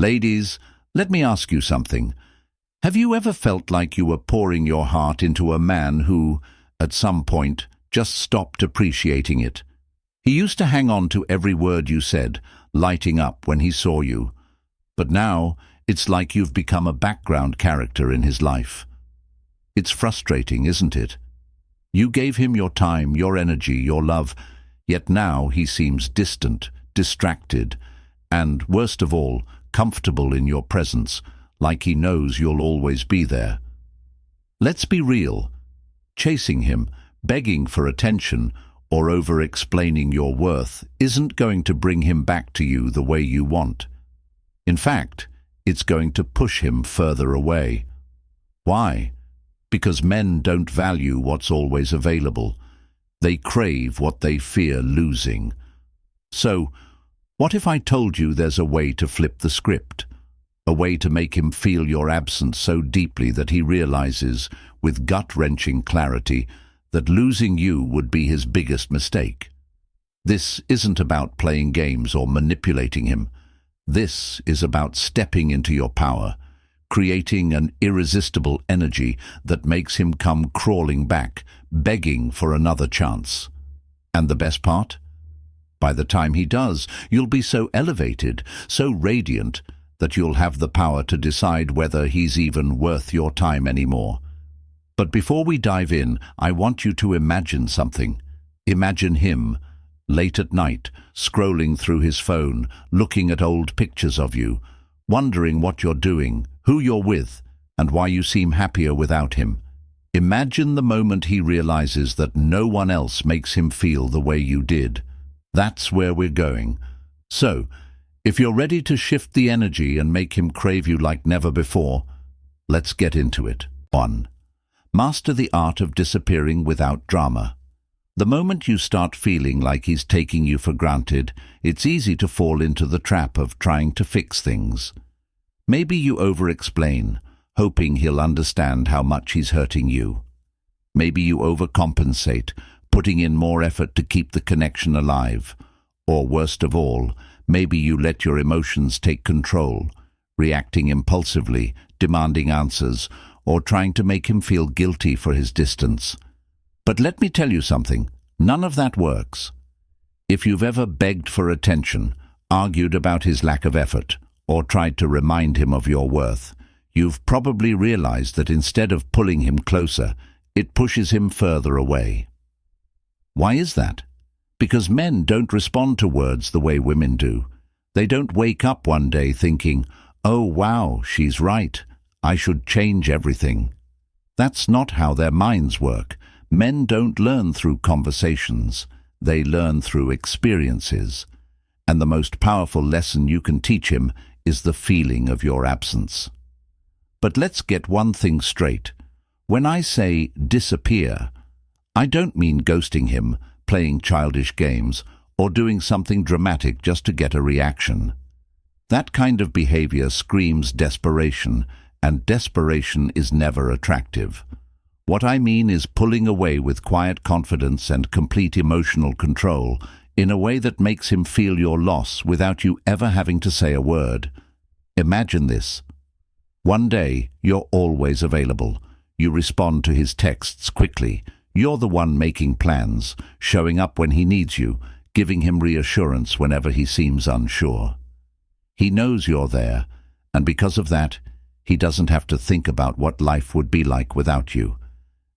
Ladies, let me ask you something. Have you ever felt like you were pouring your heart into a man who, at some point, just stopped appreciating it? He used to hang on to every word you said, lighting up when he saw you. But now, it's like you've become a background character in his life. It's frustrating, isn't it? You gave him your time, your energy, your love, yet now he seems distant, distracted, and, worst of all, comfortable in your presence, like he knows you'll always be there. Let's be real. Chasing him, begging for attention, or over-explaining your worth isn't going to bring him back to you the way you want. In fact, it's going to push him further away. Why? Because men don't value what's always available. They crave what they fear losing. So, what if I told you there's a way to flip the script? A way to make him feel your absence so deeply that he realizes, with gut-wrenching clarity, that losing you would be his biggest mistake. This isn't about playing games or manipulating him. This is about stepping into your power, creating an irresistible energy that makes him come crawling back, begging for another chance. And the best part? By the time he does, you'll be so elevated, so radiant, that you'll have the power to decide whether he's even worth your time anymore. But before we dive in, I want you to imagine something. Imagine him, late at night, scrolling through his phone, looking at old pictures of you, wondering what you're doing, who you're with, and why you seem happier without him. Imagine the moment he realizes that no one else makes him feel the way you did. That's where we're going. So, if you're ready to shift the energy and make him crave you like never before, let's get into it. 1. Master the art of disappearing without drama. The moment you start feeling like he's taking you for granted, it's easy to fall into the trap of trying to fix things. Maybe you over-explain, hoping he'll understand how much he's hurting you. Maybe you overcompensate, putting in more effort to keep the connection alive. Or worst of all, maybe you let your emotions take control, reacting impulsively, demanding answers, or trying to make him feel guilty for his distance. But let me tell you something, none of that works. If you've ever begged for attention, argued about his lack of effort, or tried to remind him of your worth, you've probably realized that instead of pulling him closer, it pushes him further away. Why is that? Because men don't respond to words the way women do. They don't wake up one day thinking, "Oh wow, she's right. I should change everything." That's not how their minds work. Men don't learn through conversations. They learn through experiences. And the most powerful lesson you can teach him is the feeling of your absence. But let's get one thing straight. When I say disappear, I don't mean ghosting him, playing childish games, or doing something dramatic just to get a reaction. That kind of behavior screams desperation, and desperation is never attractive. What I mean is pulling away with quiet confidence and complete emotional control in a way that makes him feel your loss without you ever having to say a word. Imagine this. One day, you're always available. You respond to his texts quickly. You're the one making plans, showing up when he needs you, giving him reassurance whenever he seems unsure. He knows you're there, and because of that, he doesn't have to think about what life would be like without you.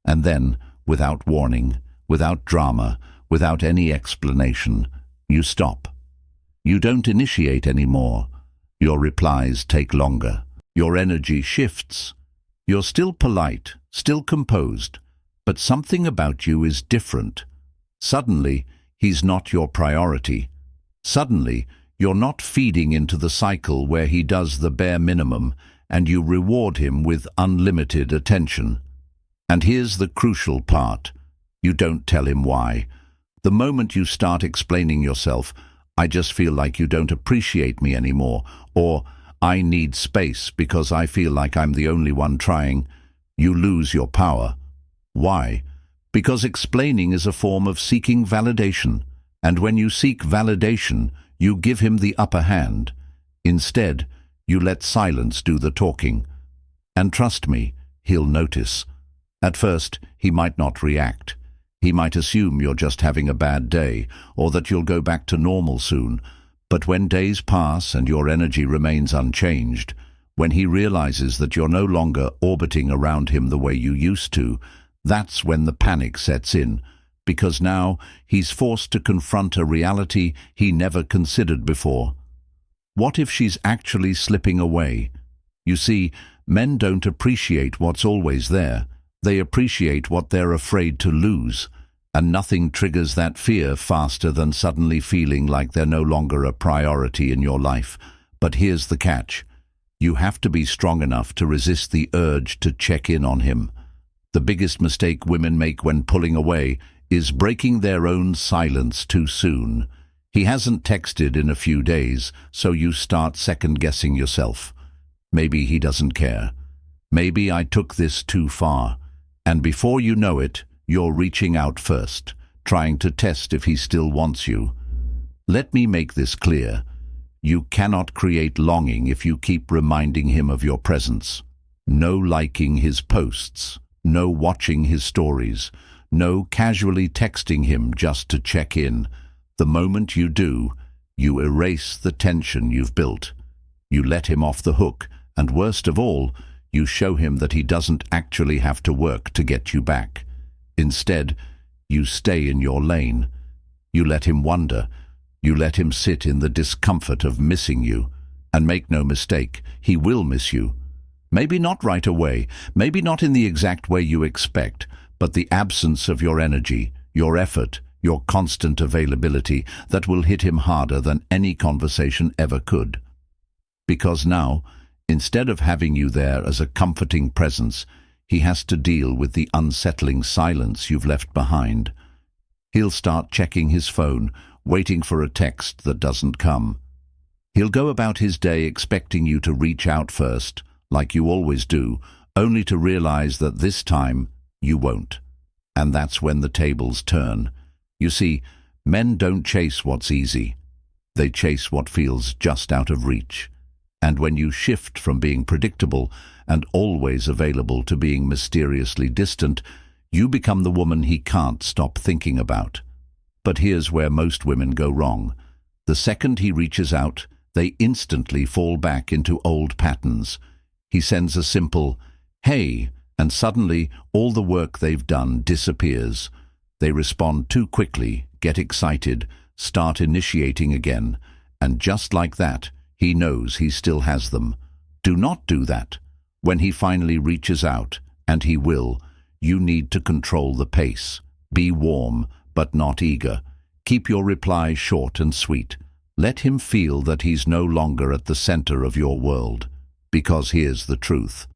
And then, without warning, without drama, without any explanation, you stop. You don't initiate anymore. Your replies take longer. Your energy shifts. You're still polite, still composed, but something about you is different. Suddenly, he's not your priority. Suddenly, you're not feeding into the cycle where he does the bare minimum and you reward him with unlimited attention. And here's the crucial part. You don't tell him why. The moment you start explaining yourself, "I just feel like you don't appreciate me anymore," or "I need space because I feel like I'm the only one trying," you lose your power. Why? Because explaining is a form of seeking validation, and when you seek validation, you give him the upper hand. Instead, You let silence do the talking. And trust me, he'll notice. At first, he might not react. He might assume you're just having a bad day, or that you'll go back to normal soon. But when days pass and your energy remains unchanged, when he realizes that you're no longer orbiting around him the way you used to, that's when the panic sets in, because now he's forced to confront a reality he never considered before. What if she's actually slipping away? You see, men don't appreciate what's always there. They appreciate what they're afraid to lose, and nothing triggers that fear faster than suddenly feeling like they're no longer a priority in your life. But here's the catch. You have to be strong enough to resist the urge to check in on him. The biggest mistake women make when pulling away is breaking their own silence too soon. He hasn't texted in a few days, so you start second-guessing yourself. Maybe he doesn't care. Maybe I took this too far. And before you know it, you're reaching out first, trying to test if he still wants you. Let me make this clear. You cannot create longing if you keep reminding him of your presence. No liking his posts, no watching his stories, no casually texting him just to check in. The moment you do, you erase the tension you've built. You let him off the hook, and worst of all, you show him that he doesn't actually have to work to get you back. Instead, you stay in your lane. You let him wonder. You let him sit in the discomfort of missing you. And make no mistake, he will miss you. Maybe not right away, maybe not in the exact way you expect, but the absence of your energy, your effort, your constant availability, that will hit him harder than any conversation ever could. Because now, instead of having you there as a comforting presence, he has to deal with the unsettling silence you've left behind. He'll start checking his phone, waiting for a text that doesn't come. He'll go about his day expecting you to reach out first, like you always do, only to realize that this time you won't. And that's when the tables turn. You see, men don't chase what's easy. They chase what feels just out of reach. And when you shift from being predictable and always available to being mysteriously distant, you become the woman he can't stop thinking about. But here's where most women go wrong. The second he reaches out, they instantly fall back into old patterns. He sends a simple, "Hey," and suddenly all the work they've done disappears. They respond too quickly, get excited, start initiating again, and just like that, he knows he still has them. Do not do that. When he finally reaches out, and he will, you need to control the pace. Be warm, but not eager. Keep your replies short and sweet. Let him feel that he's no longer at the center of your world. Because here's the truth.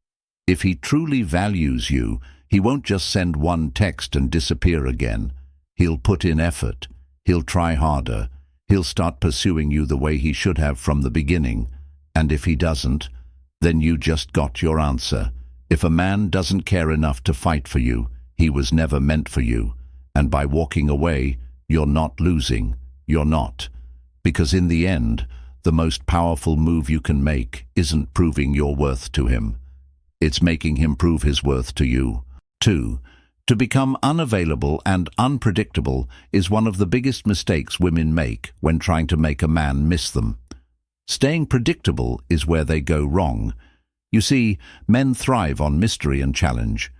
If he truly values you, he won't just send one text and disappear again. He'll put in effort. He'll try harder. He'll start pursuing you the way he should have from the beginning. And if he doesn't, then you just got your answer. If a man doesn't care enough to fight for you, he was never meant for you. And by walking away, you're not losing. You're not. Because in the end, the most powerful move you can make isn't proving your worth to him. It's making him prove his worth to you. 2. To become unavailable and unpredictable is one of the biggest mistakes women make when trying to make a man miss them. Staying predictable is where they go wrong. You see, men thrive on mystery and challenge.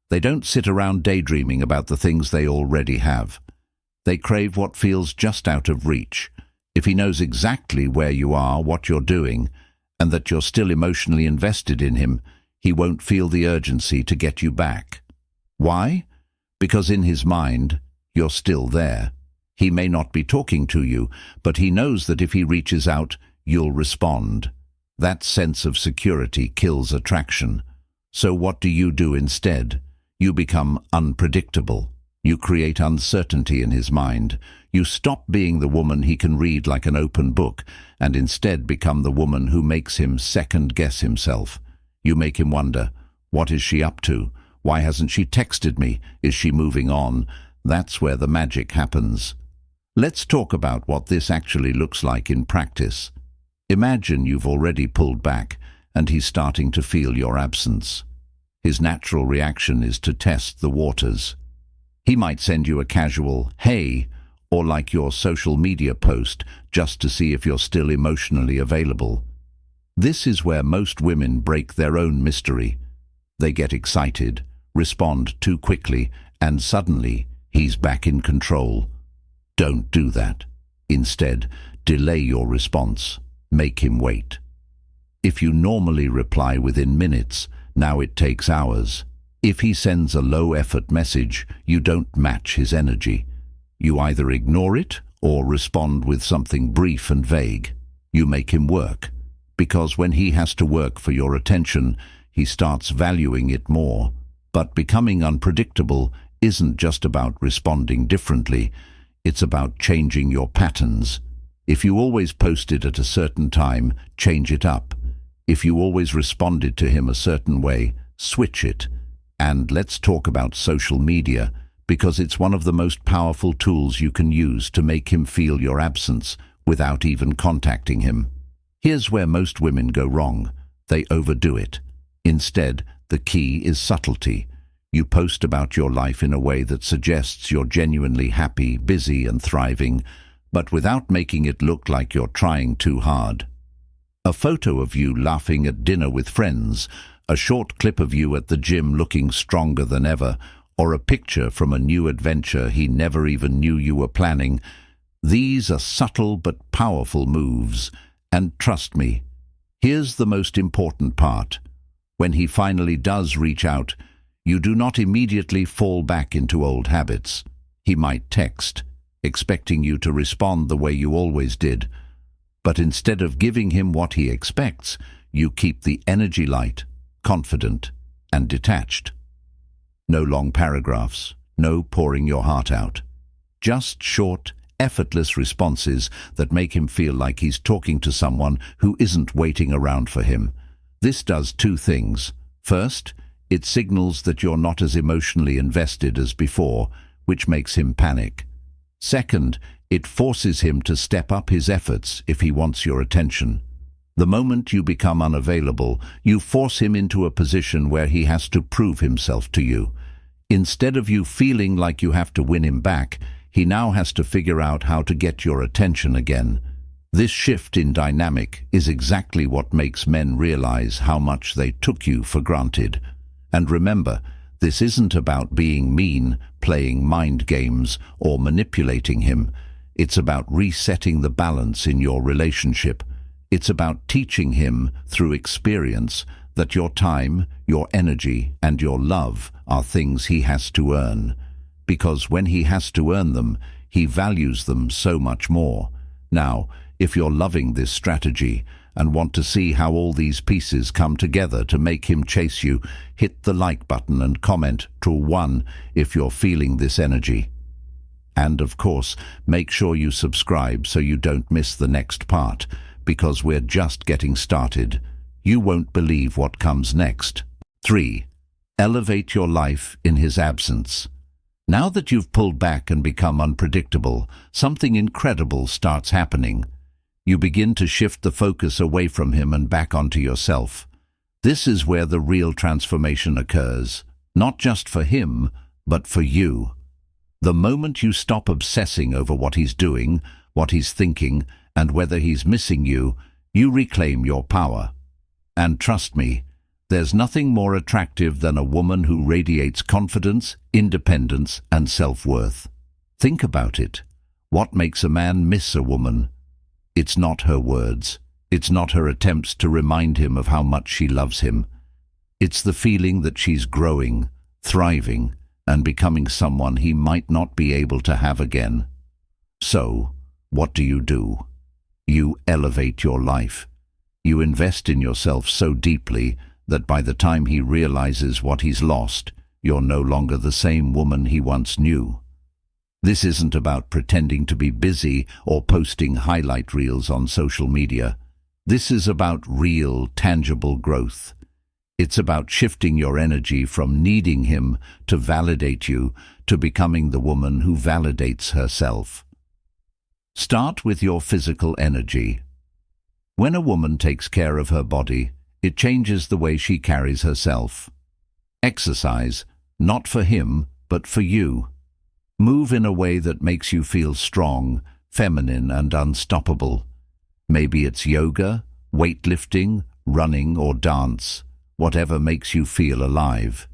They don't sit around daydreaming about the things they already have. They crave what feels just out of reach. If he knows exactly where you are, what you're doing, and that you're still emotionally invested in him, he won't feel the urgency to get you back. Why? Because in his mind, you're still there. He may not be talking to you, but he knows that if he reaches out, you'll respond. That sense of security kills attraction. So what do you do instead? You become unpredictable. You create uncertainty in his mind. You stop being the woman he can read like an open book, and instead become the woman who makes him second-guess himself. You make him wonder, what is she up to? Why hasn't she texted me? Is she moving on? That's where the magic happens. Let's talk about what this actually looks like in practice. Imagine you've already pulled back and he's starting to feel your absence. His natural reaction is to test the waters. He might send you a casual, "Hey," or like your social media post just to see if you're still emotionally available. This is where most women break their own mystery. They get excited, respond too quickly, and suddenly he's back in control. Don't do that. Instead, delay your response. Make him wait. If you normally reply within minutes, now it takes hours. If he sends a low-effort message, you don't match his energy. You either ignore it or respond with something brief and vague. You make him work, because when he has to work for your attention, he starts valuing it more. But becoming unpredictable isn't just about responding differently, it's about changing your patterns. If you always posted at a certain time, change it up. If you always responded to him a certain way, switch it. And let's talk about social media, because it's one of the most powerful tools you can use to make him feel your absence without even contacting him. Here's where most women go wrong. They overdo it. Instead, the key is subtlety. You post about your life in a way that suggests you're genuinely happy, busy, and thriving, but without making it look like you're trying too hard. A photo of you laughing at dinner with friends, a short clip of you at the gym looking stronger than ever, or a picture from a new adventure he never even knew you were planning. These are subtle but powerful moves, and trust me, here's the most important part. When he finally does reach out, you do not immediately fall back into old habits. He might text, expecting you to respond the way you always did. But instead of giving him what he expects, you keep the energy light, confident, and detached. No long paragraphs, no pouring your heart out. Just short, effortless responses that make him feel like he's talking to someone who isn't waiting around for him. This does two things. First, it signals that you're not as emotionally invested as before, which makes him panic. Second, it forces him to step up his efforts if he wants your attention. The moment you become unavailable, you force him into a position where he has to prove himself to you. Instead of you feeling like you have to win him back, he now has to figure out how to get your attention again. This shift in dynamic is exactly what makes men realize how much they took you for granted. And remember, this isn't about being mean, playing mind games, or manipulating him. It's about resetting the balance in your relationship. It's about teaching him through experience that your time, your energy, and your love are things he has to earn. Because when he has to earn them, he values them so much more. Now, if you're loving this strategy and want to see how all these pieces come together to make him chase you, hit the like button and comment to 1 if you're feeling this energy. And of course, make sure you subscribe so you don't miss the next part, because we're just getting started. You won't believe what comes next. 3. Elevate your life in his absence. Now that you've pulled back and become unpredictable, something incredible starts happening. You begin to shift the focus away from him and back onto yourself. This is where the real transformation occurs, not just for him, but for you. The moment you stop obsessing over what he's doing, what he's thinking, and whether he's missing you, you reclaim your power. And trust me, there's nothing more attractive than a woman who radiates confidence, independence, and self-worth. Think about it. What makes a man miss a woman? It's not her words. It's not her attempts to remind him of how much she loves him. It's the feeling that she's growing, thriving, and becoming someone he might not be able to have again. So, what do? You elevate your life. You invest in yourself so deeply that by the time he realizes what he's lost, you're no longer the same woman he once knew. This isn't about pretending to be busy or posting highlight reels on social media. This is about real, tangible growth. It's about shifting your energy from needing him to validate you to becoming the woman who validates herself. Start with your physical energy. When a woman takes care of her body, it changes the way she carries herself. Exercise, not for him, but for you. Move in a way that makes you feel strong, feminine, and unstoppable. Maybe it's yoga, weightlifting, running, or dance, whatever makes you feel alive.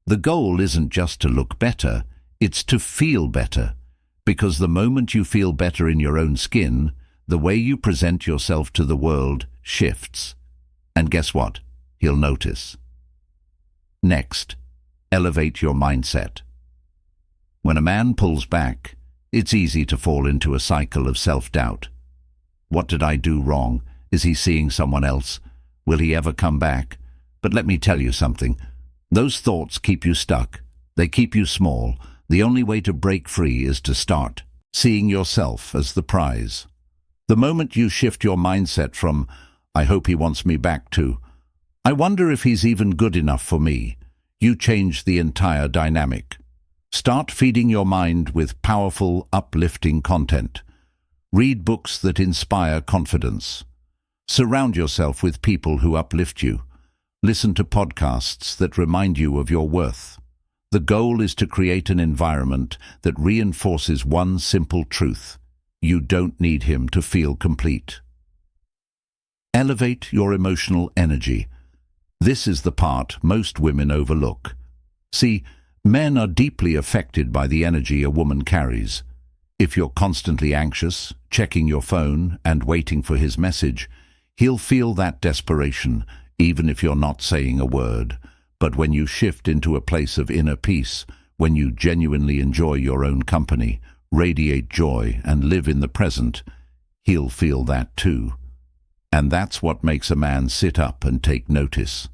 The goal isn't just to look better, it's to feel better, because the moment you feel better in your own skin, the way you present yourself to the world shifts. And guess what? He'll notice. Next, elevate your mindset. When a man pulls back, it's easy to fall into a cycle of self-doubt. What did I do wrong? Is he seeing someone else? Will he ever come back? But let me tell you something. Those thoughts keep you stuck. They keep you small. The only way to break free is to start seeing yourself as the prize. The moment you shift your mindset from, I hope he wants me back, to, I wonder if he's even good enough for me, you change the entire dynamic. Start feeding your mind with powerful, uplifting content. Read books that inspire confidence. Surround yourself with people who uplift you. Listen to podcasts that remind you of your worth. The goal is to create an environment that reinforces one simple truth: you don't need him to feel complete. Elevate your emotional energy. This is the part most women overlook. See, men are deeply affected by the energy a woman carries. If you're constantly anxious, checking your phone, and waiting for his message, he'll feel that desperation, even if you're not saying a word. But when you shift into a place of inner peace, when you genuinely enjoy your own company, radiate joy, and live in the present, he'll feel that too. And that's what makes a man sit up and take notice.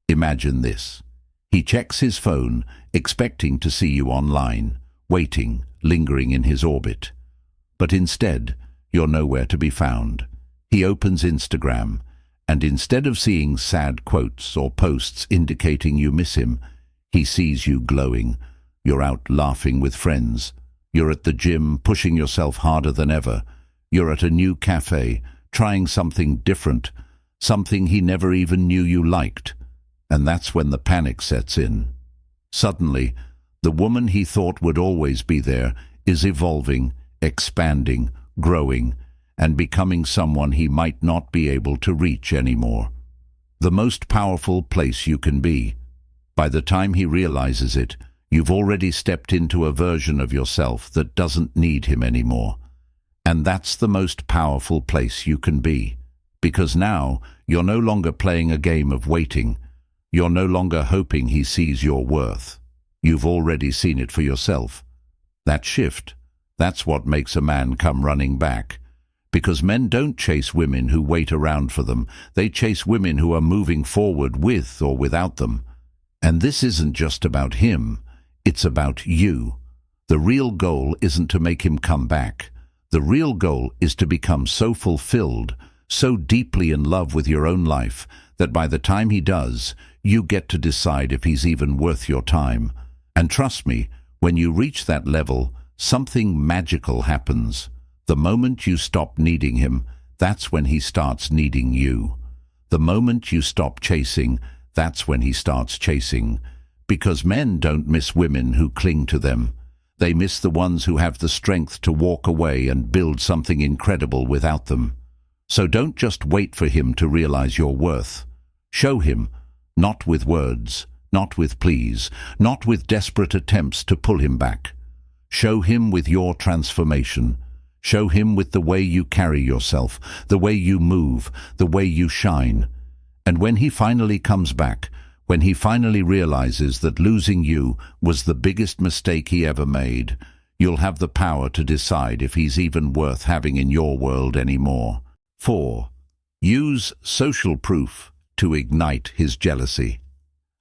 Imagine this. He checks his phone, expecting to see you online, waiting, lingering in his orbit. But instead, you're nowhere to be found. He opens Instagram, and instead of seeing sad quotes or posts indicating you miss him, he sees you glowing. You're out laughing with friends. You're at the gym, pushing yourself harder than ever. You're at a new cafe, trying something different, something he never even knew you liked. And that's when the panic sets in. Suddenly, the woman he thought would always be there is evolving, expanding, growing, and becoming someone he might not be able to reach anymore. The most powerful place you can be. By the time he realizes it, you've already stepped into a version of yourself that doesn't need him anymore. And that's the most powerful place you can be. Because now, you're no longer playing a game of waiting. You're no longer hoping he sees your worth. You've already seen it for yourself. That shift, that's what makes a man come running back. Because men don't chase women who wait around for them. They chase women who are moving forward with or without them. And this isn't just about him. It's about you. The real goal isn't to make him come back. The real goal is to become so fulfilled, so deeply in love with your own life, that by the time he does, you get to decide if he's even worth your time. And trust me, when you reach that level, something magical happens. The moment you stop needing him, that's when he starts needing you. The moment you stop chasing, that's when he starts chasing. Because men don't miss women who cling to them. They miss the ones who have the strength to walk away and build something incredible without them. So don't just wait for him to realize your worth. Show him, not with words, not with pleas, not with desperate attempts to pull him back. Show him with your transformation. Show him with the way you carry yourself, the way you move, the way you shine. And when he finally comes back, when he finally realizes that losing you was the biggest mistake he ever made, you'll have the power to decide if he's even worth having in your world anymore. 4. Use social proof to ignite his jealousy.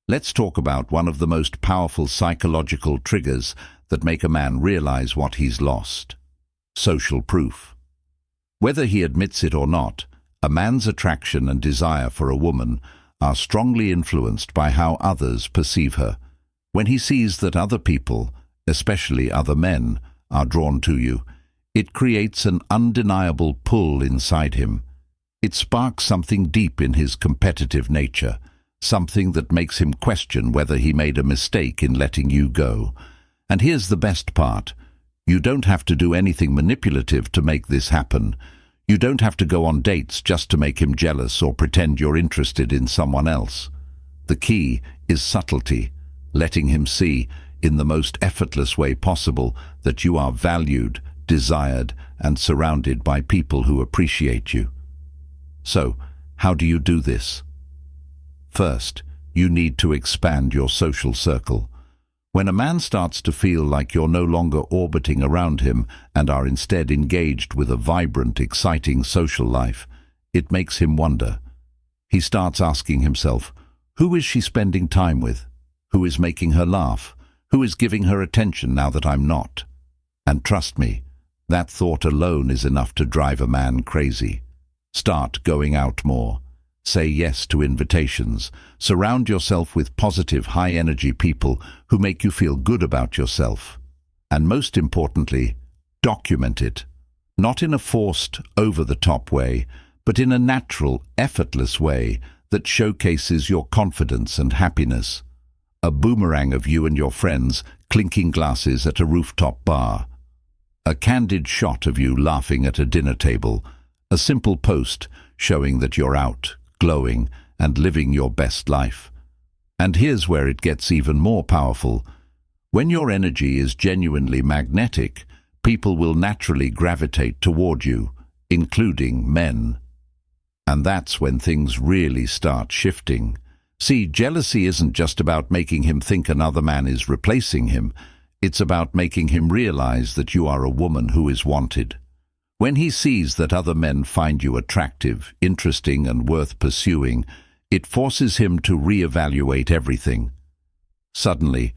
Let's talk about one of the most powerful psychological triggers that make a man realize what he's lost. Social proof. Whether he admits it or not, a man's attraction and desire for a woman are strongly influenced by how others perceive her. When he sees that other people, especially other men, are drawn to you, it creates an undeniable pull inside him. It sparks something deep in his competitive nature, something that makes him question whether he made a mistake in letting you go. And here's the best part. You don't have to do anything manipulative to make this happen. You don't have to go on dates just to make him jealous or pretend you're interested in someone else. The key is subtlety, letting him see, in the most effortless way possible, that you are valued, desired, and surrounded by people who appreciate you. So, how do you do this? First, you need to expand your social circle. When a man starts to feel like you're no longer orbiting around him and are instead engaged with a vibrant, exciting social life, it makes him wonder. He starts asking himself, who is she spending time with? Who is making her laugh? Who is giving her attention now that I'm not? And trust me, that thought alone is enough to drive a man crazy. Start going out more. Say yes to invitations. Surround yourself with positive, high-energy people who make you feel good about yourself. And most importantly, document it. Not in a forced, over-the-top way, but in a natural, effortless way that showcases your confidence and happiness. A boomerang of you and your friends clinking glasses at a rooftop bar. A candid shot of you laughing at a dinner table. A simple post showing that you're out, glowing, and living your best life. And here's where it gets even more powerful. When your energy is genuinely magnetic, people will naturally gravitate toward you, including men. And that's when things really start shifting. See, jealousy isn't just about making him think another man is replacing him. It's about making him realize that you are a woman who is wanted. When he sees that other men find you attractive, interesting, and worth pursuing, it forces him to reevaluate everything. Suddenly,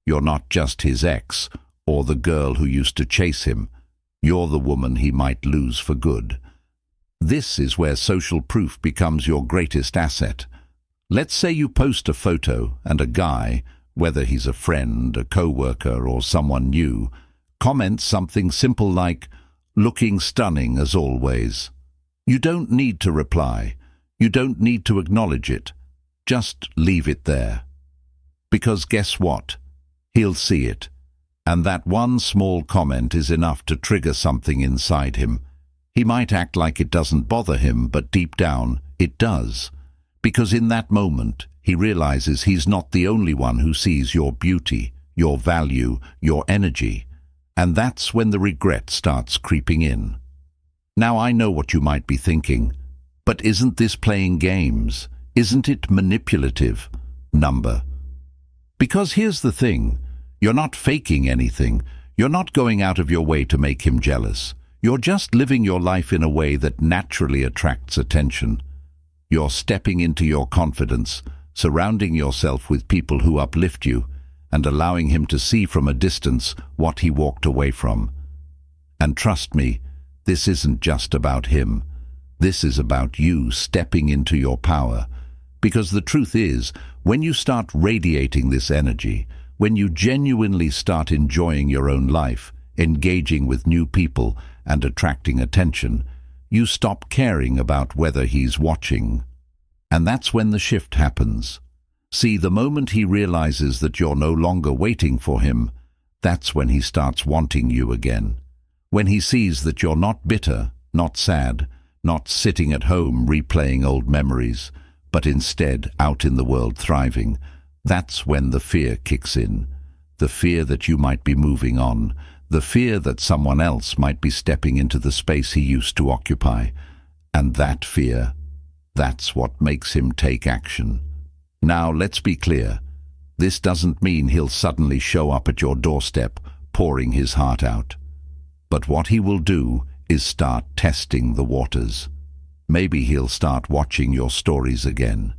you're not just his ex or the girl who used to chase him. You're the woman he might lose for good. This is where social proof becomes your greatest asset. Let's say you post a photo and a guy, whether he's a friend, a co-worker, or someone new, comments something simple like, "Looking stunning as always." You don't need to reply. You don't need to acknowledge it. Just leave it there. Because guess what? He'll see it. And that one small comment is enough to trigger something inside him. He might act like it doesn't bother him, but deep down, it does. Because in that moment, he realizes he's not the only one who sees your beauty, your value, your energy. And that's when the regret starts creeping in. Now I know what you might be thinking, but isn't this playing games? Isn't it manipulative? Because here's the thing, you're not faking anything. You're not going out of your way to make him jealous. You're just living your life in a way that naturally attracts attention. You're stepping into your confidence, surrounding yourself with people who uplift you, and allowing him to see from a distance what he walked away from. And trust me, this isn't just about him. This is about you stepping into your power. Because the truth is, when you start radiating this energy, when you genuinely start enjoying your own life, engaging with new people, and attracting attention, you stop caring about whether he's watching. And that's when the shift happens. See, the moment he realizes that you're no longer waiting for him, that's when he starts wanting you again. When he sees that you're not bitter, not sad, not sitting at home replaying old memories, but instead out in the world thriving, that's when the fear kicks in. The fear that you might be moving on, the fear that someone else might be stepping into the space he used to occupy. And that fear, that's what makes him take action. Now, let's be clear. This doesn't mean he'll suddenly show up at your doorstep, pouring his heart out. But what he will do is start testing the waters. Maybe he'll start watching your stories again.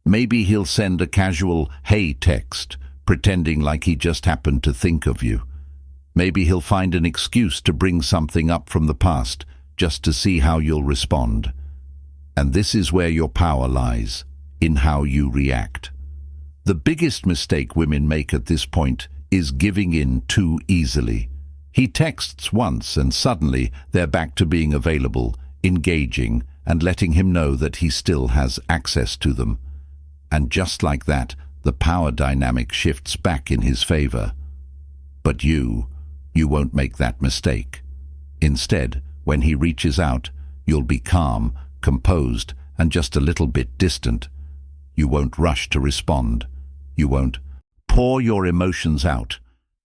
Maybe he'll send a casual "hey" text, pretending like he just happened to think of you. Maybe he'll find an excuse to bring something up from the past, just to see how you'll respond. And this is where your power lies, in how you react. The biggest mistake women make at this point is giving in too easily. He texts once and suddenly they're back to being available, engaging, and letting him know that he still has access to them. And just like that, the power dynamic shifts back in his favor. But you won't make that mistake. Instead, when he reaches out, you'll be calm, composed, and just a little bit distant. You won't rush to respond. You won't pour your emotions out.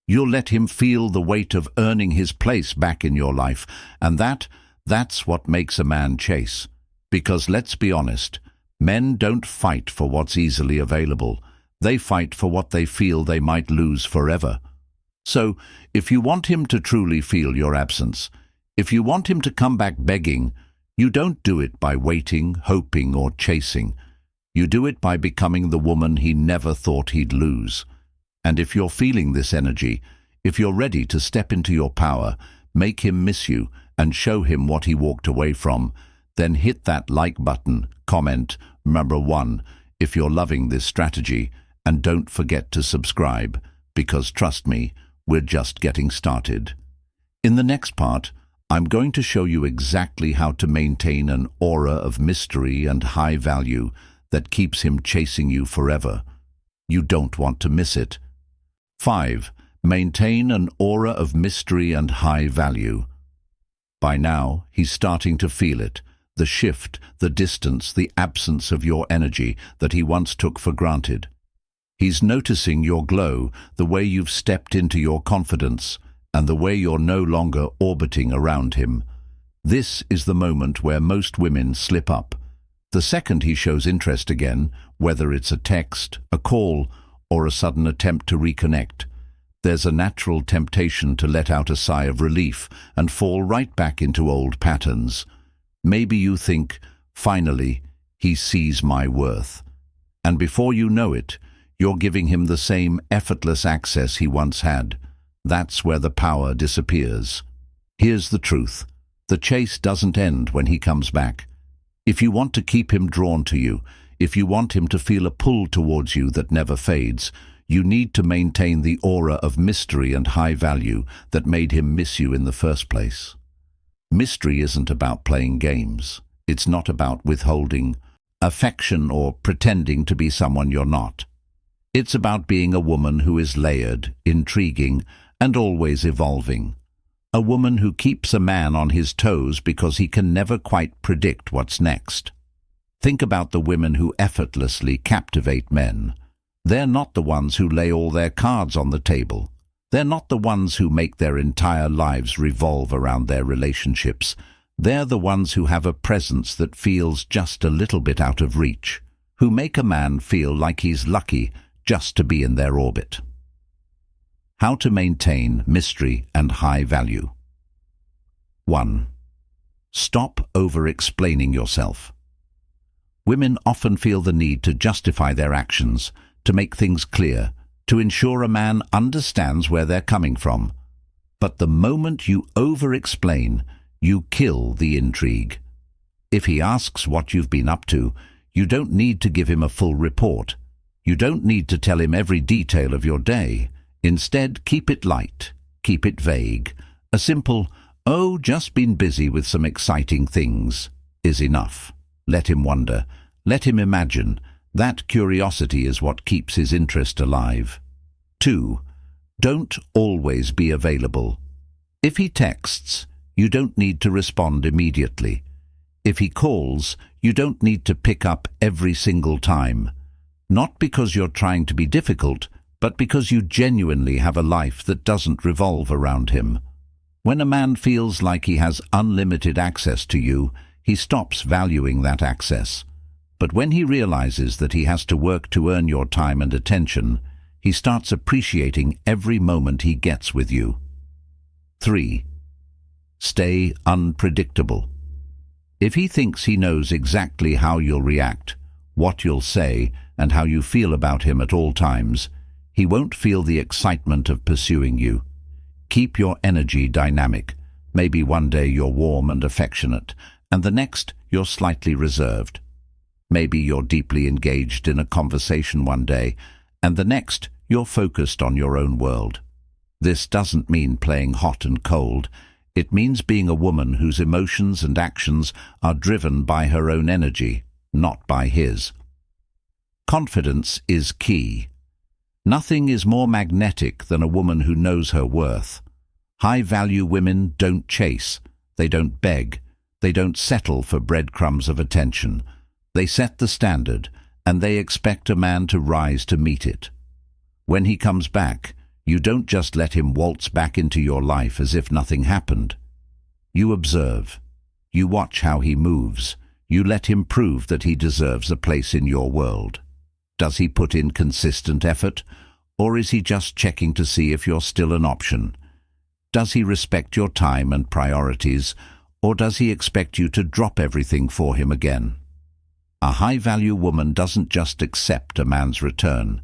You'll let him feel the weight of earning his place back in your life, and that's what makes a man chase. Because let's be honest, men don't fight for what's easily available. They fight for what they feel they might lose forever. So, if you want him to truly feel your absence, if you want him to come back begging, you don't do it by waiting, hoping, or chasing. You do it by becoming the woman he never thought he'd lose. And if you're feeling this energy, if you're ready to step into your power, make him miss you, and show him what he walked away from, then hit that like button, comment, number 1, if you're loving this strategy, and don't forget to subscribe, because trust me, we're just getting started. In the next part, I'm going to show you exactly how to maintain an aura of mystery and high value that keeps him chasing you forever. You don't want to miss it. 5. Maintain an aura of mystery and high value. By now, he's starting to feel it, the shift, the distance, the absence of your energy that he once took for granted. He's noticing your glow, the way you've stepped into your confidence, and the way you're no longer orbiting around him. This is the moment where most women slip up. The second he shows interest again, whether it's a text, a call, or a sudden attempt to reconnect, there's a natural temptation to let out a sigh of relief and fall right back into old patterns. Maybe you think, finally, he sees my worth. And before you know it, you're giving him the same effortless access he once had. That's where the power disappears. Here's the truth. The chase doesn't end when he comes back. If you want to keep him drawn to you, if you want him to feel a pull towards you that never fades, you need to maintain the aura of mystery and high value that made him miss you in the first place. Mystery isn't about playing games. It's not about withholding affection or pretending to be someone you're not. It's about being a woman who is layered, intriguing, and always evolving. A woman who keeps a man on his toes because he can never quite predict what's next. Think about the women who effortlessly captivate men. They're not the ones who lay all their cards on the table. They're not the ones who make their entire lives revolve around their relationships. They're the ones who have a presence that feels just a little bit out of reach, who make a man feel like he's lucky just to be in their orbit. How to maintain mystery and high value. 1. Stop over-explaining yourself. Women often feel the need to justify their actions, to make things clear, to ensure a man understands where they're coming from. But the moment you over-explain, you kill the intrigue. If he asks what you've been up to, you don't need to give him a full report. You don't need to tell him every detail of your day. Instead, keep it light, keep it vague. A simple, "Oh, just been busy with some exciting things," is enough. Let him wonder. Let him imagine. That curiosity is what keeps his interest alive. 2. Don't always be available. If he texts, you don't need to respond immediately. If he calls, you don't need to pick up every single time. Not because you're trying to be difficult, but because you genuinely have a life that doesn't revolve around him. When a man feels like he has unlimited access to you, he stops valuing that access. But when he realizes that he has to work to earn your time and attention, he starts appreciating every moment he gets with you. 3. Stay unpredictable. If he thinks he knows exactly how you'll react, what you'll say, and how you feel about him at all times, he won't feel the excitement of pursuing you. Keep your energy dynamic. Maybe one day you're warm and affectionate, and the next you're slightly reserved. Maybe you're deeply engaged in a conversation one day, and the next you're focused on your own world. This doesn't mean playing hot and cold. It means being a woman whose emotions and actions are driven by her own energy, not by his. Confidence is key. Nothing is more magnetic than a woman who knows her worth. High-value women don't chase, they don't beg, they don't settle for breadcrumbs of attention. They set the standard, and they expect a man to rise to meet it. When he comes back, you don't just let him waltz back into your life as if nothing happened. You observe. You watch how he moves. You let him prove that he deserves a place in your world. Does he put in consistent effort, or is he just checking to see if you're still an option? Does he respect your time and priorities, or does he expect you to drop everything for him again? A high-value woman doesn't just accept a man's return.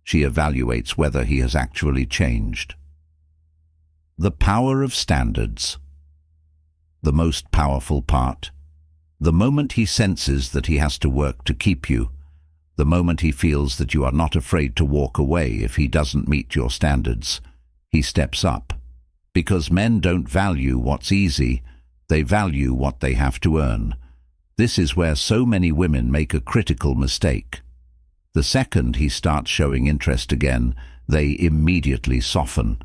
She evaluates whether he has actually changed. The power of standards. The most powerful part. The moment he senses that he has to work to keep you, the moment he feels that you are not afraid to walk away if he doesn't meet your standards, he steps up. Because men don't value what's easy, they value what they have to earn. This is where so many women make a critical mistake. The second he starts showing interest again, they immediately soften.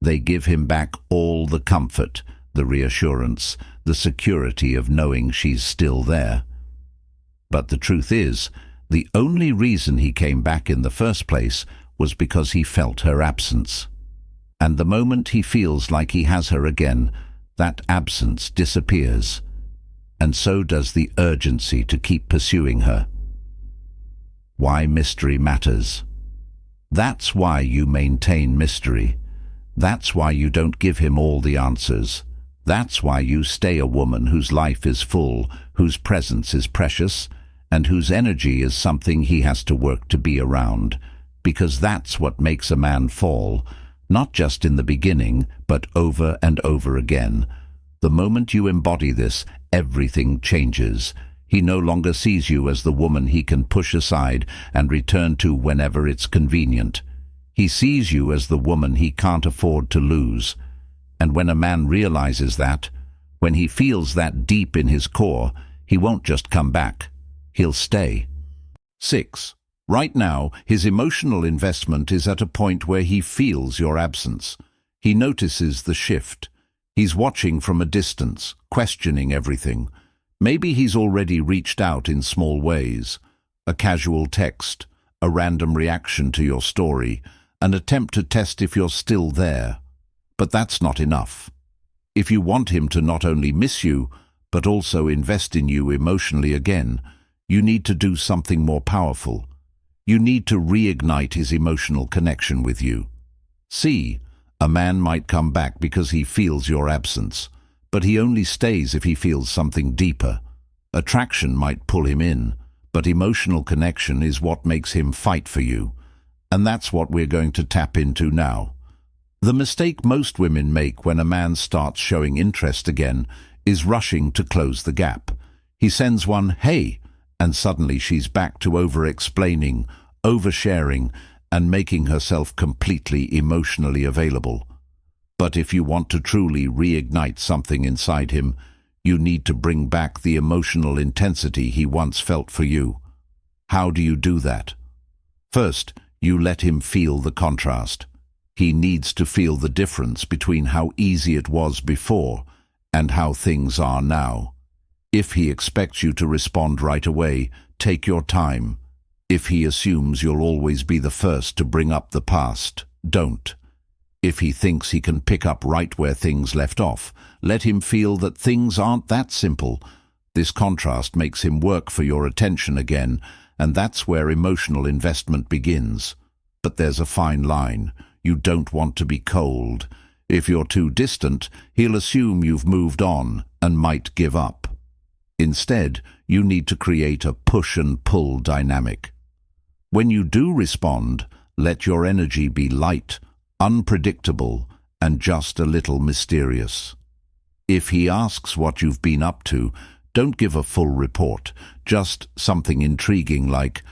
They give him back all the comfort, the reassurance, the security of knowing she's still there. But the truth is, the only reason he came back in the first place was because he felt her absence. And the moment he feels like he has her again, that absence disappears. And so does the urgency to keep pursuing her. Why mystery matters. That's why you maintain mystery. That's why you don't give him all the answers. That's why you stay a woman whose life is full, whose presence is precious, and whose energy is something he has to work to be around. Because that's what makes a man fall, not just in the beginning, but over and over again. The moment you embody this, everything changes. He no longer sees you as the woman he can push aside and return to whenever it's convenient. He sees you as the woman he can't afford to lose. And when a man realizes that, when he feels that deep in his core, he won't just come back. He'll stay. 6. Right now, his emotional investment is at a point where he feels your absence. He notices the shift. He's watching from a distance, questioning everything. Maybe he's already reached out in small ways. A casual text, a random reaction to your story, an attempt to test if you're still there. But that's not enough. If you want him to not only miss you, but also invest in you emotionally again, you need to do something more powerful. You need to reignite his emotional connection with you. See, a man might come back because he feels your absence, but he only stays if he feels something deeper. Attraction might pull him in, but emotional connection is what makes him fight for you. And that's what we're going to tap into now. The mistake most women make when a man starts showing interest again is rushing to close the gap. He sends one, "Hey," and suddenly she's back to over-explaining, oversharing, and making herself completely emotionally available. But if you want to truly reignite something inside him, you need to bring back the emotional intensity he once felt for you. How do you do that? First, you let him feel the contrast. He needs to feel the difference between how easy it was before and how things are now. If he expects you to respond right away, take your time. If he assumes you'll always be the first to bring up the past, don't. If he thinks he can pick up right where things left off, let him feel that things aren't that simple. This contrast makes him work for your attention again, and that's where emotional investment begins. But there's a fine line. You don't want to be cold. If you're too distant, he'll assume you've moved on and might give up. Instead, you need to create a push and pull dynamic. When you do respond, let your energy be light, unpredictable, and just a little mysterious. If he asks what you've been up to, don't give a full report, just something intriguing like,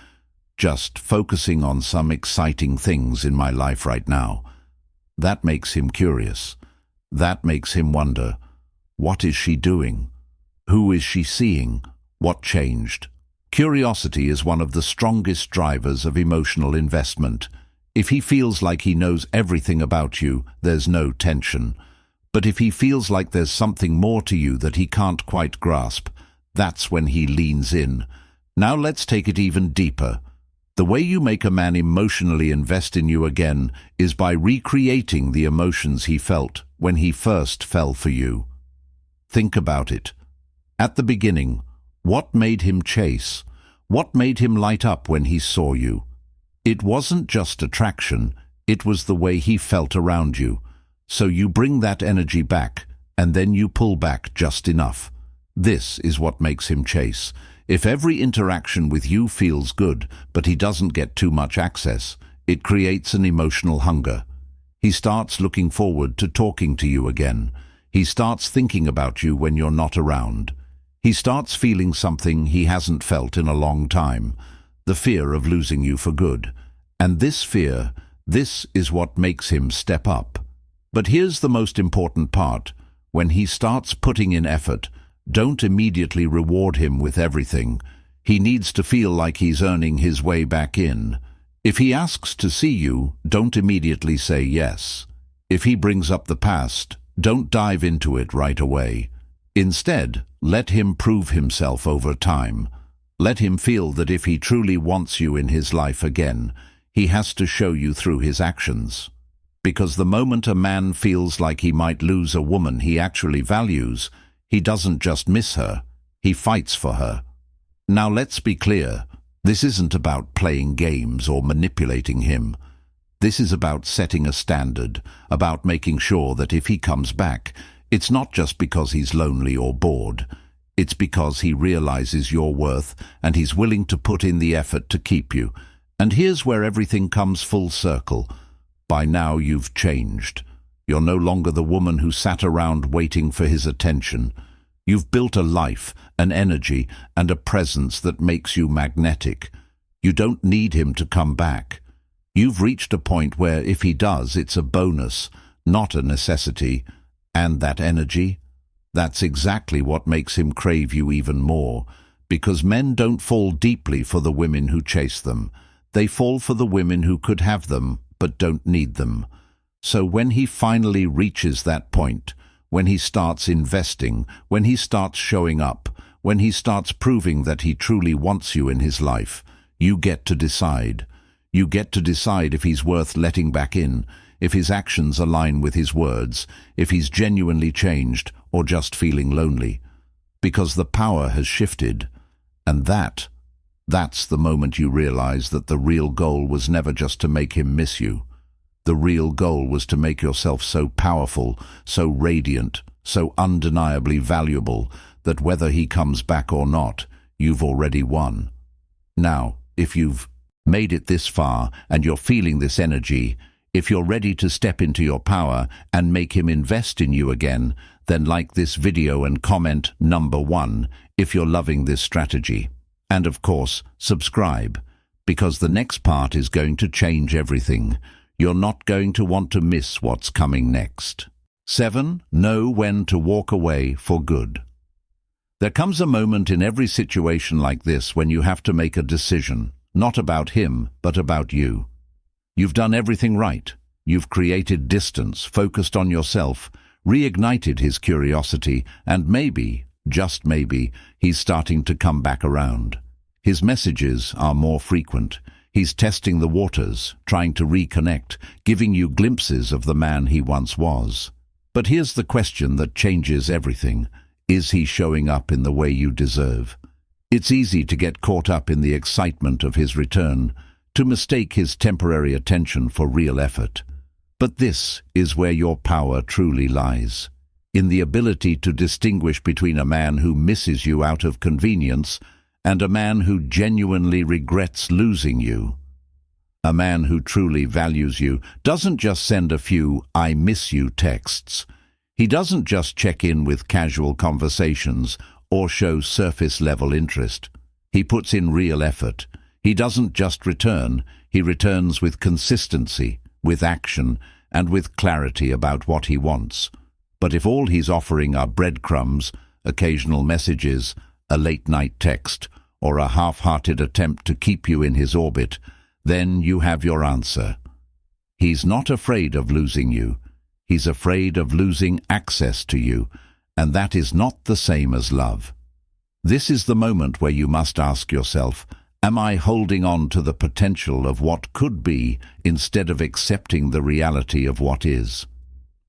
"Just focusing on some exciting things in my life right now." That makes him curious. That makes him wonder, What is she doing? Who is she seeing? What changed? Curiosity is one of the strongest drivers of emotional investment. If he feels like he knows everything about you, there's no tension. But if he feels like there's something more to you that he can't quite grasp, that's when he leans in. Now let's take it even deeper. The way you make a man emotionally invest in you again is by recreating the emotions he felt when he first fell for you. Think about it. At the beginning, what made him chase? What made him light up when he saw you? It wasn't just attraction, it was the way he felt around you. So you bring that energy back, and then you pull back just enough. This is what makes him chase. If every interaction with you feels good, but he doesn't get too much access, it creates an emotional hunger. He starts looking forward to talking to you again. He starts thinking about you when you're not around. He starts feeling something he hasn't felt in a long time, the fear of losing you for good. And this fear, this is what makes him step up. But here's the most important part. When he starts putting in effort, don't immediately reward him with everything. He needs to feel like he's earning his way back in. If he asks to see you, don't immediately say yes. If he brings up the past, don't dive into it right away. Instead, let him prove himself over time. Let him feel that if he truly wants you in his life again, he has to show you through his actions. Because the moment a man feels like he might lose a woman he actually values, he doesn't just miss her, he fights for her. Now let's be clear, this isn't about playing games or manipulating him. This is about setting a standard, about making sure that if he comes back, it's not just because he's lonely or bored. It's because he realizes your worth and he's willing to put in the effort to keep you. And here's where everything comes full circle. By now you've changed. You're no longer the woman who sat around waiting for his attention. You've built a life, an energy, and a presence that makes you magnetic. You don't need him to come back. You've reached a point where if he does, it's a bonus, not a necessity. And that energy? That's exactly what makes him crave you even more. Because men don't fall deeply for the women who chase them. They fall for the women who could have them, but don't need them. So when he finally reaches that point, when he starts investing, when he starts showing up, when he starts proving that he truly wants you in his life, you get to decide. You get to decide if he's worth letting back in, if his actions align with his words, if he's genuinely changed or just feeling lonely. Because the power has shifted. And that's the moment you realize that the real goal was never just to make him miss you. The real goal was to make yourself so powerful, so radiant, so undeniably valuable that whether he comes back or not, you've already won. Now, if you've made it this far and you're feeling this energy, if you're ready to step into your power and make him invest in you again, then like this video and comment number 1 if you're loving this strategy. And of course, subscribe, because the next part is going to change everything. You're not going to want to miss what's coming next. 7. Know when to walk away for good. There comes a moment in every situation like this when you have to make a decision, not about him, but about you. You've done everything right. You've created distance, focused on yourself, reignited his curiosity, and maybe, just maybe, he's starting to come back around. His messages are more frequent. He's testing the waters, trying to reconnect, giving you glimpses of the man he once was. But here's the question that changes everything. Is he showing up in the way you deserve? It's easy to get caught up in the excitement of his return, to mistake his temporary attention for real effort. But this is where your power truly lies. In the ability to distinguish between a man who misses you out of convenience and a man who genuinely regrets losing you. A man who truly values you doesn't just send a few "I miss you" texts. He doesn't just check in with casual conversations or show surface-level interest. He puts in real effort. He doesn't just return, he returns with consistency, with action, and with clarity about what he wants. But if all he's offering are breadcrumbs, occasional messages, a late-night text, or a half-hearted attempt to keep you in his orbit, then you have your answer. He's not afraid of losing you. He's afraid of losing access to you, and that is not the same as love. This is the moment where you must ask yourself, am I holding on to the potential of what could be instead of accepting the reality of what is?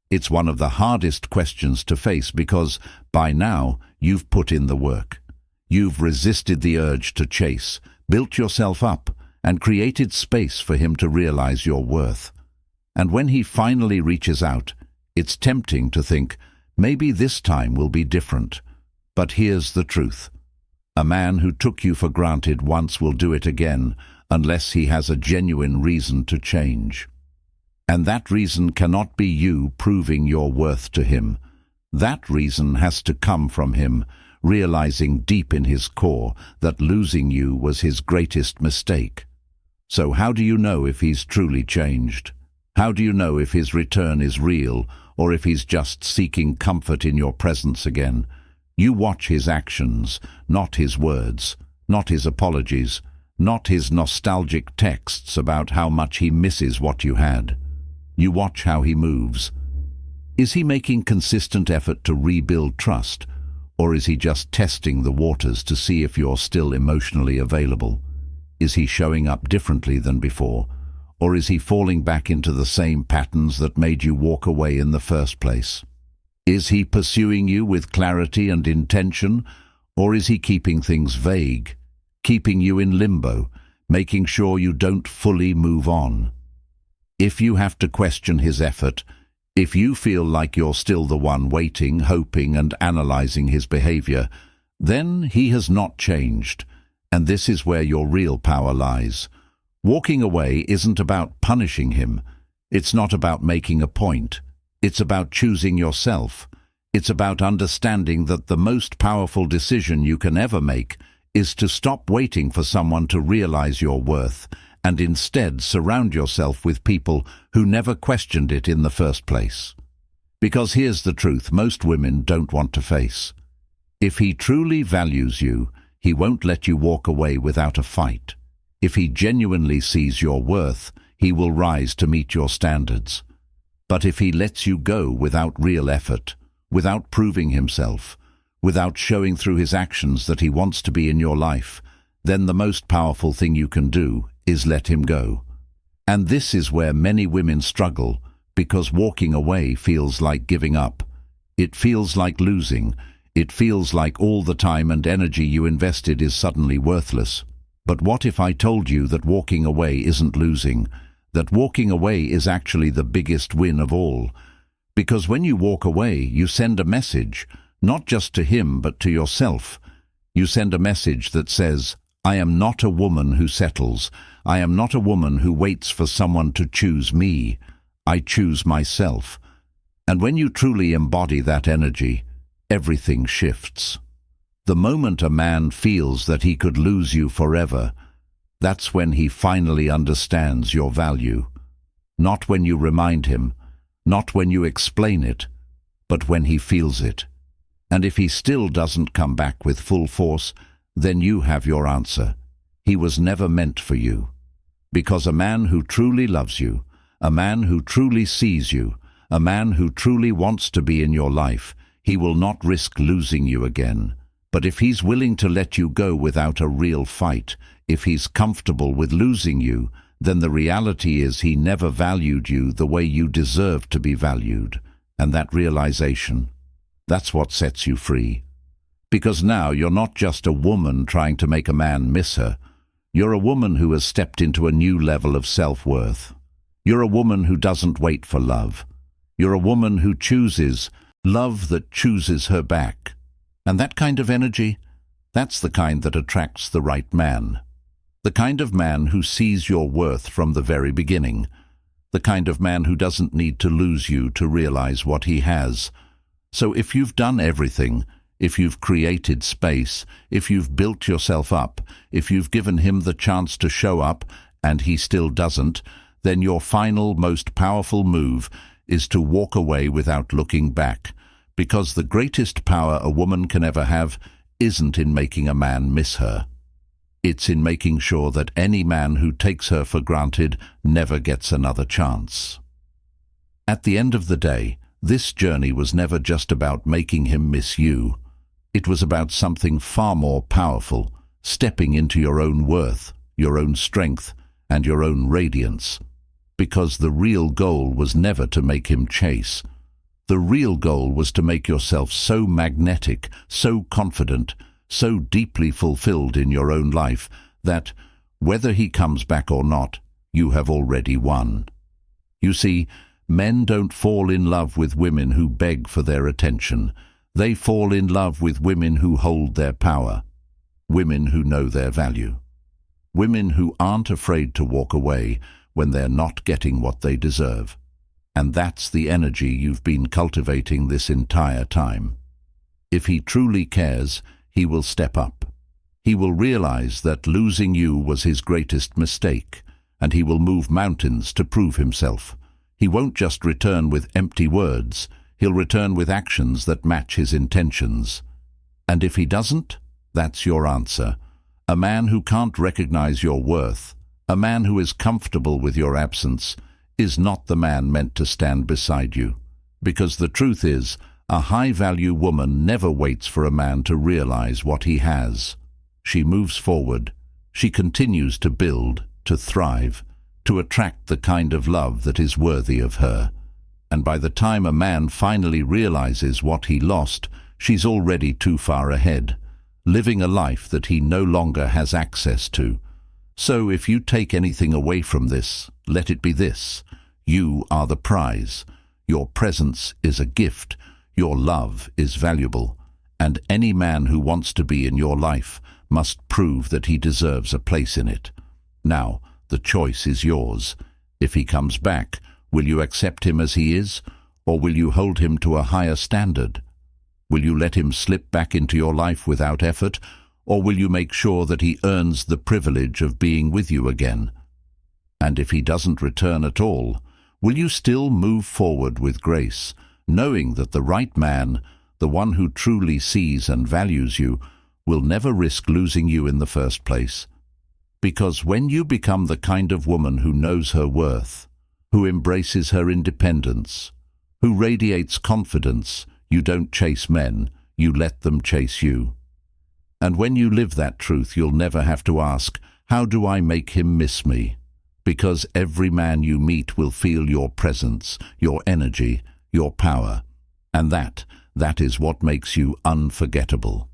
It's one of the hardest questions to face because, by now, you've put in the work. You've resisted the urge to chase, built yourself up, and created space for him to realize your worth. And when he finally reaches out, it's tempting to think, maybe this time will be different. But here's the truth. A man who took you for granted once will do it again, unless he has a genuine reason to change. And that reason cannot be you proving your worth to him. That reason has to come from him, realizing deep in his core that losing you was his greatest mistake. So how do you know if he's truly changed? How do you know if his return is real, or if he's just seeking comfort in your presence again? You watch his actions, not his words, not his apologies, not his nostalgic texts about how much he misses what you had. You watch how he moves. Is he making consistent effort to rebuild trust, or is he just testing the waters to see if you're still emotionally available? Is he showing up differently than before, or is he falling back into the same patterns that made you walk away in the first place? Is he pursuing you with clarity and intention, or is he keeping things vague, keeping you in limbo, making sure you don't fully move on? If you have to question his effort, if you feel like you're still the one waiting, hoping and analyzing his behavior, then he has not changed, and this is where your real power lies. Walking away isn't about punishing him. It's not about making a point. It's about choosing yourself. It's about understanding that the most powerful decision you can ever make is to stop waiting for someone to realize your worth and instead surround yourself with people who never questioned it in the first place. Because here's the truth most women don't want to face. If he truly values you, he won't let you walk away without a fight. If he genuinely sees your worth, he will rise to meet your standards. But if he lets you go without real effort, without proving himself, without showing through his actions that he wants to be in your life, then the most powerful thing you can do is let him go. And this is where many women struggle, because walking away feels like giving up. It feels like losing. It feels like all the time and energy you invested is suddenly worthless. But what if I told you that walking away isn't losing, that walking away is actually the biggest win of all? Because when you walk away, you send a message, not just to him but to yourself. You send a message that says, I am not a woman who settles. I am not a woman who waits for someone to choose me. I choose myself. And when you truly embody that energy, everything shifts. The moment a man feels that he could lose you forever, that's when he finally understands your value. Not when you remind him, not when you explain it, but when he feels it. And if he still doesn't come back with full force, then you have your answer. He was never meant for you. Because a man who truly loves you, a man who truly sees you, a man who truly wants to be in your life, he will not risk losing you again. But if he's willing to let you go without a real fight, if he's comfortable with losing you, then the reality is he never valued you the way you deserve to be valued. And that realization, that's what sets you free. Because now you're not just a woman trying to make a man miss her. You're a woman who has stepped into a new level of self-worth. You're a woman who doesn't wait for love. You're a woman who chooses love that chooses her back. And that kind of energy, that's the kind that attracts the right man. The kind of man who sees your worth from the very beginning. The kind of man who doesn't need to lose you to realize what he has. So if you've done everything, if you've created space, if you've built yourself up, if you've given him the chance to show up, and he still doesn't, then your final, most powerful move is to walk away without looking back, Because the greatest power a woman can ever have isn't in making a man miss her. It's in making sure that any man who takes her for granted never gets another chance. At the end of the day, this journey was never just about making him miss you. It was about something far more powerful, stepping into your own worth, your own strength, and your own radiance. Because the real goal was never to make him chase. The real goal was to make yourself so magnetic, so confident, so deeply fulfilled in your own life that, whether he comes back or not, you have already won. You see, men don't fall in love with women who beg for their attention. They fall in love with women who hold their power, women who know their value, women who aren't afraid to walk away when they're not getting what they deserve. And that's the energy you've been cultivating this entire time. If he truly cares, he will step up. He will realize that losing you was his greatest mistake, and he will move mountains to prove himself. He won't just return with empty words, he'll return with actions that match his intentions. And if he doesn't, that's your answer. A man who can't recognize your worth, a man who is comfortable with your absence, is not the man meant to stand beside you. Because the truth is, a high-value woman never waits for a man to realize what he has. She moves forward. She continues to build, to thrive, to attract the kind of love that is worthy of her. And by the time a man finally realizes what he lost, she's already too far ahead, living a life that he no longer has access to. So if you take anything away from this, let it be this: you are the prize. Your presence is a gift. Your love is valuable. And any man who wants to be in your life must prove that he deserves a place in it. Now, the choice is yours. If he comes back, will you accept him as he is, or will you hold him to a higher standard? Will you let him slip back into your life without effort, or will you make sure that he earns the privilege of being with you again? And if he doesn't return at all, will you still move forward with grace, knowing that the right man, the one who truly sees and values you, will never risk losing you in the first place? Because when you become the kind of woman who knows her worth, who embraces her independence, who radiates confidence, you don't chase men, you let them chase you. And when you live that truth, you'll never have to ask, how do I make him miss me? Because every man you meet will feel your presence, your energy, your power. And that is what makes you unforgettable.